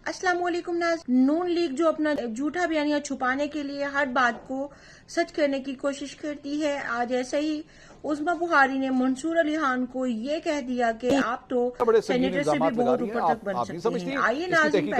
अस्सलाम वालेकुम नाज़। नून लीग जो अपना झूठा बयानिया छुपाने के लिए हर बात को सच करने की कोशिश करती है, आज ऐसे ही उस्मा बुखारी ने मंसूर अली खान को ये कह दिया कि आप तो सेनेटर से भी बहुत ऊपर तक बन सकते हैं। आइए नाज़रीन,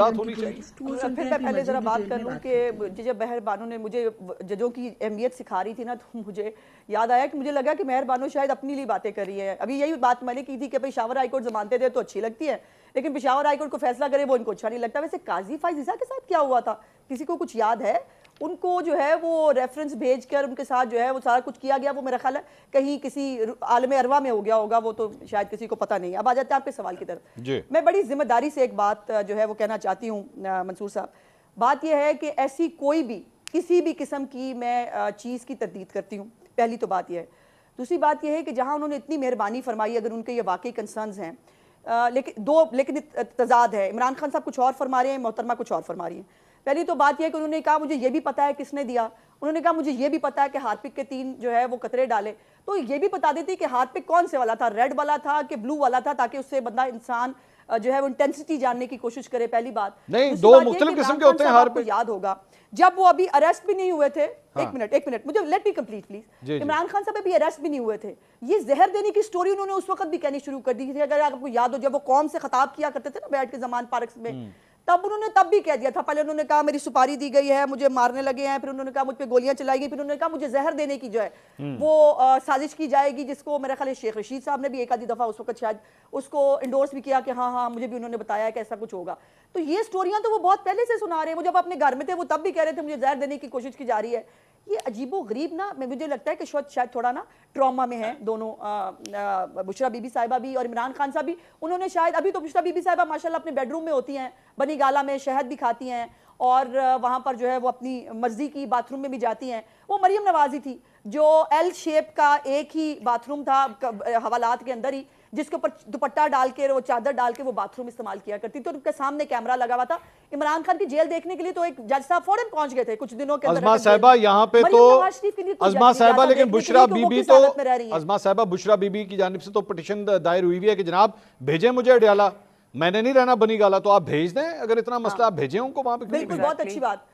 फिर मैं पहले जरा बात कर लूं कि जब मेहर बानो ने मुझे जजों की अहमियत सिखा रही थी ना, तो मुझे याद आया कि मुझे लगा कि मेहर बानो शायद अपने लिए बातें कर रही है। अभी यही बात मैंने की थी कि पेशावर हाई कोर्ट जमानतें दे तो अच्छी लगती है, लेकिन पेशावर हाई कोर्ट को फैसला करे वो इनको अच्छा नहीं लगता। वैसे काजी फाइज ईसा के साथ क्या हुआ था, किसी को कुछ याद है? उनको जो है वो रेफरेंस भेजकर उनके साथ जो है वो सारा कुछ किया गया, वो मेरा ख्याल है कहीं किसी आलम अरवा में हो गया होगा, वो तो शायद किसी को पता नहीं। अब आ जाते हैं आपके सवाल की तरफ। मैं बड़ी जिम्मेदारी से एक बात जो है वो कहना चाहती हूँ मंसूर साहब। बात यह है कि ऐसी कोई भी किसी भी किस्म की मैं चीज़ की तरदीद करती हूँ, पहली तो बात यह है। दूसरी बात यह है कि जहाँ उन्होंने इतनी मेहरबानी फरमाई, अगर उनके ये वाकई कंसर्न्स हैं, लेकिन तजाद है। इमरान खान साहब कुछ और फरमा रहे हैं, मोहतरमा कुछ और फरमा रही हैं। पहली तो बात यह है कि उन्होंने कहा मुझे ये भी पता है किसने दिया, उन्होंने कहा मुझे ये भी पता है कि हार्पिक के 3 जो है वो कतरे डाले, तो ये भी बता देती कि हार्पिक कौन से वाला था, रेड वाला था कि ब्लू वाला था, ताकि उससे बंदा इंसान जो है वो इंटेंसिटी जानने की कोशिश करे। पहली बात नहीं, 2 मुख्तलिफ किस्म के होते हैं हार्पिक। याद होगा जब वो अभी अरेस्ट भी नहीं हुए थे, एक मिनट मुझे let me complete please. Imran Khan साहब अभी अरेस्ट भी नहीं हुए थे, ये जहर देने की स्टोरी उन्होंने उस वक्त भी कहनी शुरू कर दी थी। अगर आपको याद हो, जब वो कौम से खिताब किया करते थे ना बैठ के जमान पार्क में, तब उन्होंने तब भी कह दिया था। पहले उन्होंने कहा मेरी सुपारी दी गई है, मुझे मारने लगे हैं, फिर उन्होंने कहा मुझ पे गोलियां चलाई गई, फिर उन्होंने कहा मुझे जहर देने की जो है वो साजिश की जाएगी, जिसको मेरा ख्याल शेख रशीद साहब ने भी एक आधी दफा उस वक्त शायद उसको इंडोर्स भी किया कि हाँ हाँ मुझे भी उन्होंने बताया कि ऐसा कुछ होगा। तो ये स्टोरियां तो वो बहुत पहले से सुना रहे हैं। वो जब अपने घर में थे वो तब भी कह रहे थे मुझे जहर देने की कोशिश की जा रही है। ये अजीबो गरीब ना, मुझे लगता है कि शायद थोड़ा ना ट्रॉमा में है दोनों, बुशरा बीबी साहिबा भी और इमरान खान साहब भी। उन्होंने शायद अभी तो बुशरा बीबी साहिबा माशाल्लाह अपने बेडरूम में होती हैं, बनी गाला में शहद भी खाती हैं और वहाँ पर जो है वो अपनी मर्जी की बाथरूम में भी जाती हैं। वो मरियम नवाजी थी जो एल शेप का एक ही बाथरूम था हवालात के अंदर ही, जिसके ऊपर दुपट्टा डाल के वो चादर डाल के वो बाथरूम इस्तेमाल किया करती थी, तो उनके सामने कैमरा लगा हुआ था। इमरान खान की जेल देखने के लिए तो एक जज साहब फौरन पहुंच गए थे कुछ दिनों के अंदर। अज़मा साहिबा यहाँ पे तो अज़मा साहिबा, लेकिन बुशरा बीबी तो अज़मा साहिबा बुशरा बीबी की जानिब से तो पिटीशन दायर हुई है कि जनाब भेजें मुझे अडियाला, मैंने नहीं रहना बनी गाला, तो आप भेज दें, अगर इतना मसला आप भेजें उनको वहां पे। बिल्कुल, बहुत अच्छी बात।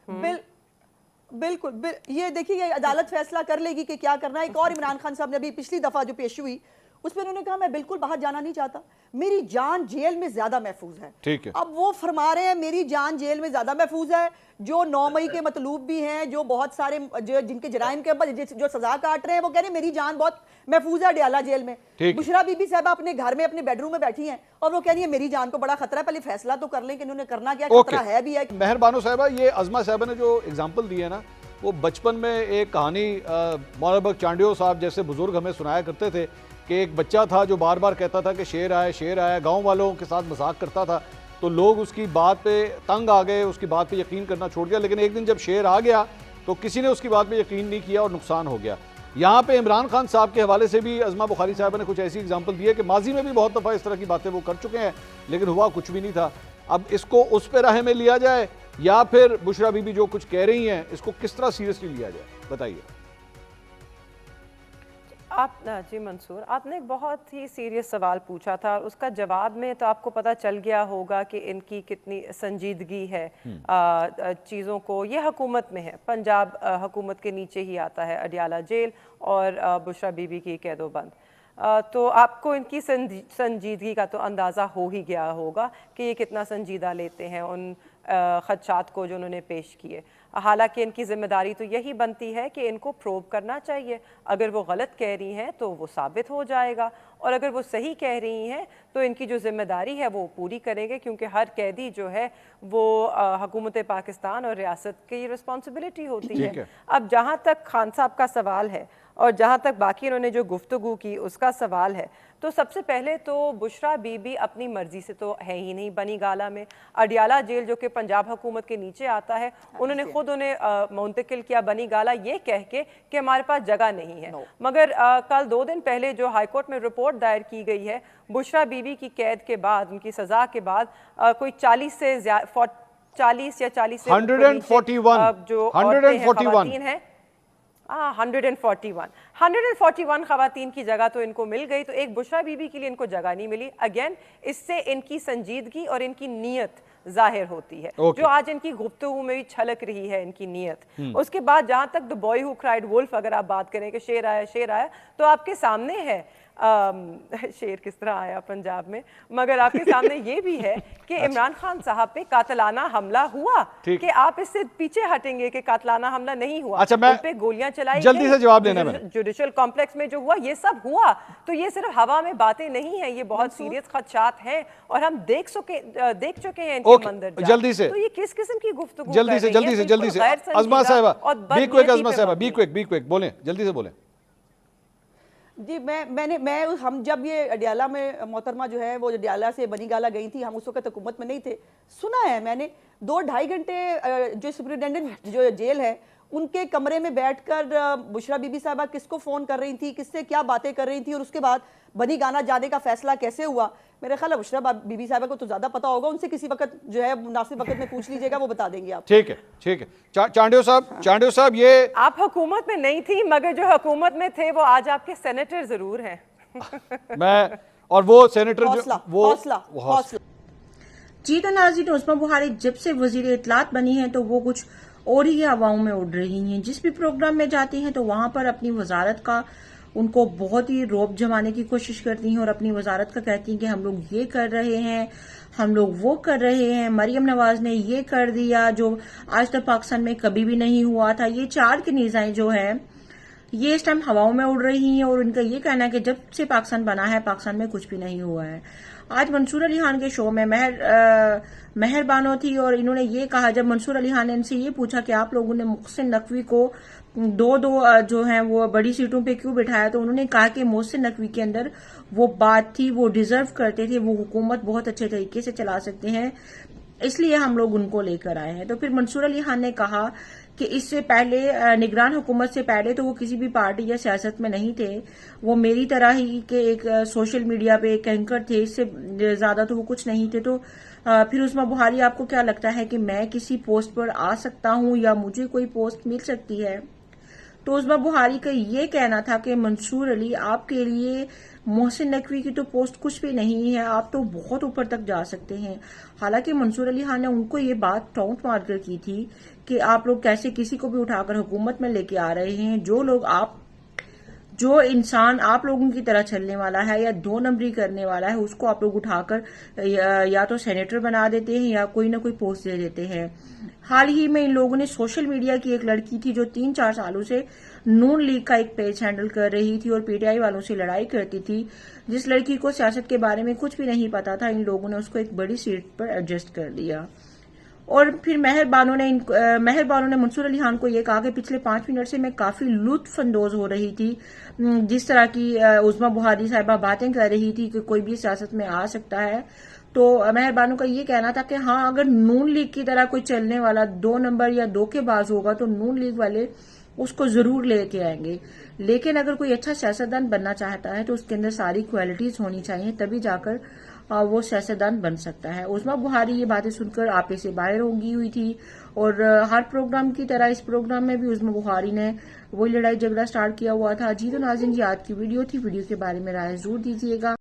बिल्कुल ये देखिए ये अदालत फैसला कर लेगी कि क्या करना है। एक और इमरान खान साहब ने अभी पिछली दफा जो पेश हुई उसमें उन्होंने कहा मैं बिल्कुल बाहर जाना नहीं चाहता, मेरी जान जेल में ज्यादा महफूज है। ठीक है, अब वो फरमा रहे हैं मेरी जान जेल में ज्यादा महफूज है, जो 9 मई के मतलूब भी हैं, जो बहुत सारे जो जिनके जराइम के ऊपर जो सजा काट रहे हैं, वो कह रहे हैं मेरी जान बहुत महफूज है अडियाला जेल में। बुशरा बीबी साहबा अपने घर में अपने बेडरूम में बैठी हैं और वो कह रही है मेरी जान को बड़ा खतरा है, पहले फैसला तो कर लें कि इन्होंने करना क्या, खतरा है भी है। मेहर बानो साहिबा, ये अज़मा साहिबा ने जो एग्जाम्पल दी है ना, वो बचपन में एक कहानी मौलाना चांडियो साहब जैसे बुजुर्ग हमें सुनाया करते थे कि एक बच्चा था जो बार बार कहता था कि शेर आया, गांव वालों के साथ मजाक करता था, तो लोग उसकी बात पे तंग आ गए, उसकी बात पे यकीन करना छोड़ दिया। लेकिन एक दिन जब शेर आ गया तो किसी ने उसकी बात पे यकीन नहीं किया और नुकसान हो गया। यहाँ पे इमरान खान साहब के हवाले से भी अज़मा बुखारी साहब ने कुछ ऐसी एग्जाम्पल दी है कि माजी में भी बहुत दफ़ा इस तरह की बातें वो कर चुके हैं, लेकिन हुआ कुछ भी नहीं था। अब इसको उस पे राह में लिया जाए या फिर बुशरा बीबी जो कुछ कह रही हैं इसको किस तरह सीरियसली लिया जाए, बताइए आप। जी मंसूर, आपने एक बहुत ही सीरियस सवाल पूछा था, उसका जवाब में तो आपको पता चल गया होगा कि इनकी कितनी संजीदगी है चीज़ों को। ये हुकूमत में है, पंजाब हुकूमत के नीचे ही आता है अडियाला जेल और बुशरा बीबी की कैदोबंद, तो आपको इनकी संजीदगी का तो अंदाज़ा हो ही गया होगा कि ये कितना संजीदा लेते हैं उन खदशात को जो उन्होंने पेश किए। हालांकि इनकी जिम्मेदारी तो यही बनती है कि इनको प्रोब करना चाहिए, अगर वो गलत कह रही हैं तो वो साबित हो जाएगा, और अगर वो सही कह रही हैं तो इनकी जो जिम्मेदारी है वो पूरी करेंगे, क्योंकि हर कैदी जो है वो हुकूमत पाकिस्तान और रियासत की रिस्पॉन्सिबिलिटी होती है। अब जहाँ तक खान साहब का सवाल है और जहाँ तक बाकी इन्होंने जो गुफ्तगू की उसका सवाल है, तो सबसे पहले तो बुशरा बीबी अपनी मर्जी से तो है ही नहीं बनी गाला में। अडियाला जेल जो कि पंजाब हुकूमत के नीचे आता है, उन्होंने खुद उन्हें मुंतकिल किया बनी गाला ये कह के कि हमारे पास जगह नहीं है। मगर कल 2 दिन पहले जो हाईकोर्ट में रिपोर्ट दायर की गई है, बुशरा बीबी की कैद के बाद, उनकी सजा के बाद कोई 40 या 40 से 141 जो खवातीन हैं 141 खवातीन की जगह तो इनको मिल गई, तो एक बुशरा बीबी के लिए इनको जगह नहीं मिली। अगेन इससे इनकी संजीदगी और इनकी नीयत ظاہر ہوتی ہے جو آج ان کی گفتگو میں بھی چھلک رہی ہے ان کی نیت. اس کے بعد جہاں تک The Boy Who Cried Wolf اگر آپ بات کریں کہ شیر آیا تو آپ کے سامنے ہے شیر کس طرح آیا پنجاب میں, مگر آپ کے سامنے یہ بھی ہے کہ عمران خان صاحب پہ قاتلانہ حملہ ہوا کہ آپ اس سے پیچھے ہٹیں گے کہ قاتلانہ حملہ نہیں ہوا, ان پہ گولیاں چلائی جلدی سے جواب دینا ہے جوڈیشل کمپلیکس میں جو ہوا یہ سب ہوا, تو یہ صرف ہوا میں باتیں نہیں ہیں, یہ بہت سیریس خدشات ہیں اور ہم دیکھ چکے ہیں ان کے مندرجات. جلدی سے تو یہ کس قسم کی گفتگو جلدی سے ازما صاحبہ بی کوئک بولیں, جلدی سے بولیں. جی ہم جب یہ اڈیالہ میں محترمہ جو ہے وہ اڈیالہ سے بنی گالہ گئی تھی, ہم اس وقت حکومت میں نہیں تھے, سنا ہے میں نے 2-2.5 گھنٹے جو سپرنٹینڈنٹ جو جیل ہے ان کے کمرے میں بیٹھ کر بشرا بی بی صاحبہ کس کو فون کر رہی تھی, کس سے کیا باتیں کر رہی تھی, اور اس کے بعد بنی گانا جانے کا فیصلہ کیسے ہوا. میرے خیال ہے بشرا بی بی صاحبہ کو تو زیادہ پتا ہوگا, ان سے کسی وقت جو ہے مناسب وقت میں پوچھ لیجئے گا, وہ بتا دیں گے آپ. ٹھیک ہے. چانڈیو صاحب یہ آپ حکومت میں نہیں تھی, مگر جو حکومت میں تھے وہ آج آپ کے سینیٹر ضرور ہیں. میں اور وہ سینیٹر حوصلہ. جی تو ناظرین, عظما بخاری جب سے وزیر اطلاعات بنی ہیں تو وہ کچھ اور ہی ہواؤں میں اڑ رہی ہیں. جس بھی پروگرام میں جاتی ہیں تو وہاں پر اپنی وزارت کا ان کو بہت ہی روب جمانے کی کوشش کرتی ہیں اور اپنی وزارت کا کہتی ہیں کہ ہم لوگ یہ کر رہے ہیں, ہم لوگ وہ کر رہے ہیں. مریم نواز نے یہ کر دیا جو آج تک پاکستان میں کبھی بھی نہیں ہوا تھا. یہ 4 کنیزیں جو ہیں یہ اس ٹائم ہواؤں میں اڑ رہی ہیں اور ان کا یہ کہنا ہے کہ جب سے پاکستان بنا ہے پاکستان میں کچھ بھی نہیں ہوا ہے. آج منصور علی خان کے شو میں مہر بانو تھی اور انہوں نے یہ کہا, جب منصور علی خان نے ان سے یہ پوچھا کہ آپ لوگوں نے محسن نقوی کو 2 جو ہیں وہ بڑی سیٹوں پہ کیوں بٹھایا, تو انہوں نے کہا کہ محسن نقوی کے اندر وہ بات تھی, وہ ڈیزرو کرتے تھے, وہ حکومت بہت اچھے طریقے سے چلا سکتے ہیں, اس لیے ہم لوگ ان کو لے کر آئے ہیں. تو پھر منصور علی خان نے کہا کہ اس سے پہلے نگران حکومت سے پہلے تو وہ کسی بھی پارٹی یا سیاست میں نہیں تھے, وہ میری طرح ہی کہ ایک سوشل میڈیا پہ ایک اینکر تھے, اس سے زیادہ تو وہ کچھ نہیں تھے. تو پھر عظما بخاری آپ کو کیا لگتا ہے کہ میں کسی پوسٹ پر آ سکتا ہوں یا مجھے کوئی پوسٹ مل سکتی ہے؟ تو عظما بخاری کا یہ کہنا تھا کہ منصور علی آپ کے لیے محسن نقوی کی تو پوسٹ کچھ بھی نہیں ہے, آپ تو بہت اوپر تک جا سکتے ہیں. حالانکہ منصور علی خان نے ان کو یہ بات ٹونٹ مار کر کی تھی کہ آپ لوگ کیسے کسی کو بھی اٹھا کر حکومت میں لے کے آ رہے ہیں, جو انسان آپ لوگوں کی طرح چلنے والا ہے یا 2 نمبری کرنے والا ہے اس کو آپ لوگ اٹھا کر یا تو سینیٹر بنا دیتے ہیں یا کوئی نہ کوئی پوسٹ دے دیتے ہیں. حال ہی میں ان لوگوں نے سوشل میڈیا کی ایک لڑکی تھی جو 3-4 سالوں سے نون لیگ کا ایک پیج ہینڈل کر رہی تھی اور پی ٹی آئی والوں سے لڑائی کرتی تھی, جس لڑکی کو سیاست کے بارے میں کچھ بھی نہیں پتا تھا, ان لوگوں نے اس کو ایک بڑی سیٹ پر ایڈجسٹ کر دیا. اور پھر مہر بانو نے منصور علی خان کو یہ کہا کہ پچھلے 5 منٹ سے میں کافی لطف اندوز ہو رہی تھی, جس طرح کی عظما بخاری صاحبہ باتیں کر رہی تھی کہ کوئی بھی سیاست میں آ سکتا ہے. تو مہر بانو کا یہ کہنا تھا کہ ہاں اگر نون لیگ کی طرح کوئی چلنے والا 2 نمبر یا دھوکے باز ہوگا تو نون لیگ والے اس کو ضرور لے کے آئیں گے, لیکن اگر کوئی اچھا سیاستدان بننا چاہتا ہے تو اس کے اندر ساری کوالٹیز ہونی چاہیے, تبھی جا کر وہ سیاستدان بن سکتا ہے. عظما بخاری یہ باتیں سن کر آپے سے باہر ہوئی تھی اور ہر پروگرام کی طرح اس پروگرام میں بھی عظما بخاری نے وہی لڑائی جھگڑا سٹارٹ کیا ہوا تھا. جی تو ناظرین, یہ آج کی ویڈیو تھی, ویڈیو کے بارے میں رائے ضرور دیجیے گا.